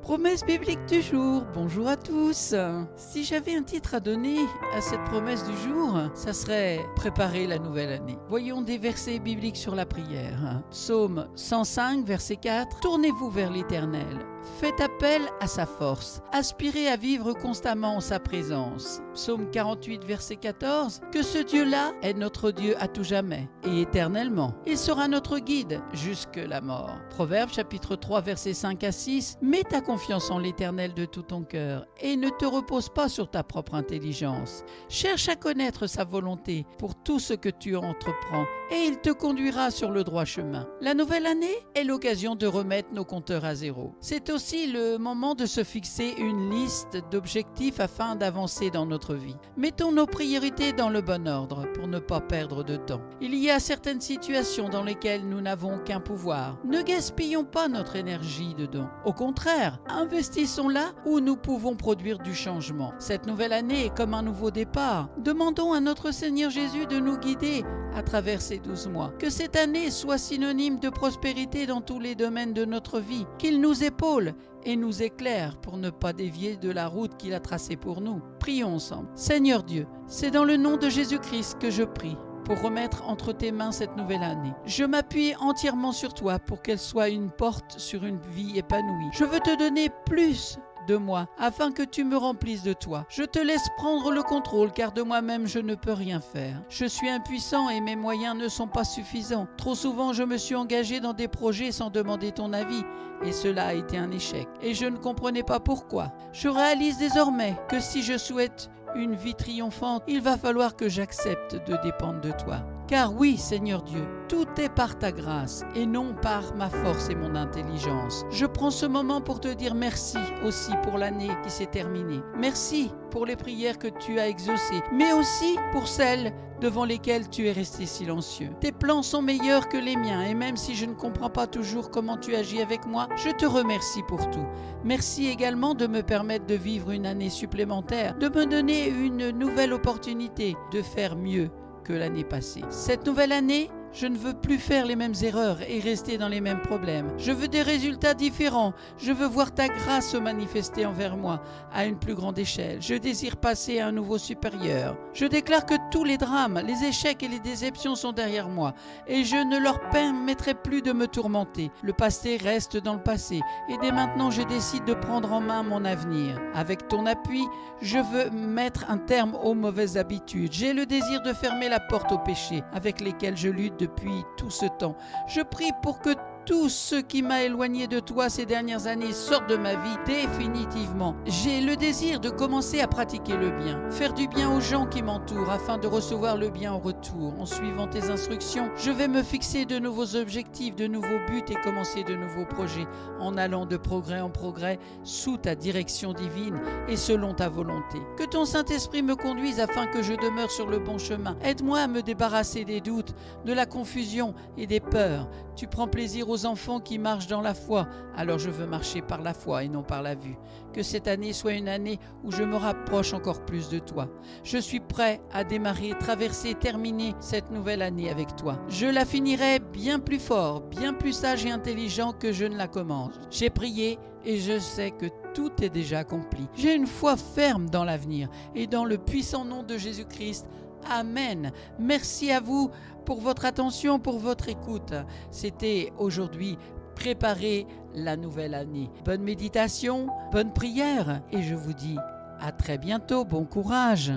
Promesse biblique du jour, bonjour à tous. Si j'avais un titre à donner à cette promesse du jour, ça serait préparer la nouvelle année. Voyons des versets bibliques sur la prière. Psaume 105, verset 4. Tournez-vous vers l'Éternel. Faites appel à sa force. Aspirez à vivre constamment en sa présence. Psaume 48, verset 14. Que ce Dieu-là est notre Dieu à tout jamais et éternellement. Il sera notre guide jusque la mort. Proverbe chapitre 3, verset 5 à 6. Mets ta confiance en l'Éternel de tout ton cœur et ne te repose pas sur ta propre intelligence. Cherche à connaître sa volonté pour tout ce que tu entreprends et il te conduira sur le droit chemin. La nouvelle année est l'occasion de remettre nos compteurs à zéro. C'est aussi le moment de se fixer une liste d'objectifs afin d'avancer dans notre vie. Mettons nos priorités dans le bon ordre pour ne pas perdre de temps. Il y a certaines situations dans lesquelles nous n'avons aucun pouvoir. Ne gaspillons pas notre énergie dedans. Au contraire, investissons-la où nous pouvons produire du changement. Cette nouvelle année est comme un nouveau départ. Demandons à notre Seigneur Jésus de nous guider à travers ces 12 mois. Que cette année soit synonyme de prospérité dans tous les domaines de notre vie. Qu'il nous épaule et nous éclaire pour ne pas dévier de la route qu'il a tracée pour nous. Prions ensemble. Seigneur Dieu, c'est dans le nom de Jésus-Christ que je prie pour remettre entre tes mains cette nouvelle année. Je m'appuie entièrement sur toi pour qu'elle soit une porte sur une vie épanouie. Je veux te donner plus de moi, afin que tu me remplisses de toi. Je te laisse prendre le contrôle, car de moi-même je ne peux rien faire. Je suis impuissant et mes moyens ne sont pas suffisants. Trop souvent je me suis engagé dans des projets sans demander ton avis, et cela a été un échec. Et je ne comprenais pas pourquoi. Je réalise désormais que si je souhaite une vie triomphante, il va falloir que j'accepte de dépendre de toi. Car oui, Seigneur Dieu, tout est par ta grâce et non par ma force et mon intelligence. Je prends ce moment pour te dire merci aussi pour l'année qui s'est terminée. Merci pour les prières que tu as exaucées, mais aussi pour celles devant lesquelles tu es resté silencieux. Tes plans sont meilleurs que les miens et même si je ne comprends pas toujours comment tu agis avec moi, je te remercie pour tout. Merci également de me permettre de vivre une année supplémentaire, de me donner une nouvelle opportunité de faire mieux que l'année passée. Cette nouvelle année, je ne veux plus faire les mêmes erreurs et rester dans les mêmes problèmes. Je veux des résultats différents. Je veux voir ta grâce se manifester envers moi à une plus grande échelle. Je désire passer à un niveau supérieur. Je déclare que tous les drames, les échecs et les déceptions sont derrière moi et je ne leur permettrai plus de me tourmenter. Le passé reste dans le passé et dès maintenant je décide de prendre en main mon avenir. Avec ton appui, je veux mettre un terme aux mauvaises habitudes. J'ai le désir de fermer la porte aux péchés avec lesquels je lutte depuis tout ce temps. Je prie pour que tout ce qui m'a éloigné de toi ces dernières années sorte de ma vie définitivement. J'ai le désir de commencer à pratiquer le bien, faire du bien aux gens qui m'entourent afin de recevoir le bien en retour. En suivant tes instructions, je vais me fixer de nouveaux objectifs, de nouveaux buts et commencer de nouveaux projets en allant de progrès en progrès sous ta direction divine et selon ta volonté. Que ton Saint-Esprit me conduise afin que je demeure sur le bon chemin. Aide-moi à me débarrasser des doutes, de la confusion et des peurs. Tu prends plaisir aux enfants qui marchent dans la foi, alors je veux marcher par la foi et non par la vue. Que cette année soit une année où je me rapproche encore plus de toi. Je suis prêt à démarrer, traverser, terminer cette nouvelle année avec toi. Je la finirai bien plus fort, bien plus sage et intelligent que je ne la commence. J'ai prié et je sais que tout est déjà accompli. J'ai une foi ferme dans l'avenir et dans le puissant nom de Jésus-Christ. Amen. Merci à vous pour votre attention, pour votre écoute. C'était aujourd'hui préparer la nouvelle année. Bonne méditation, bonne prière et je vous dis à très bientôt. Bon courage.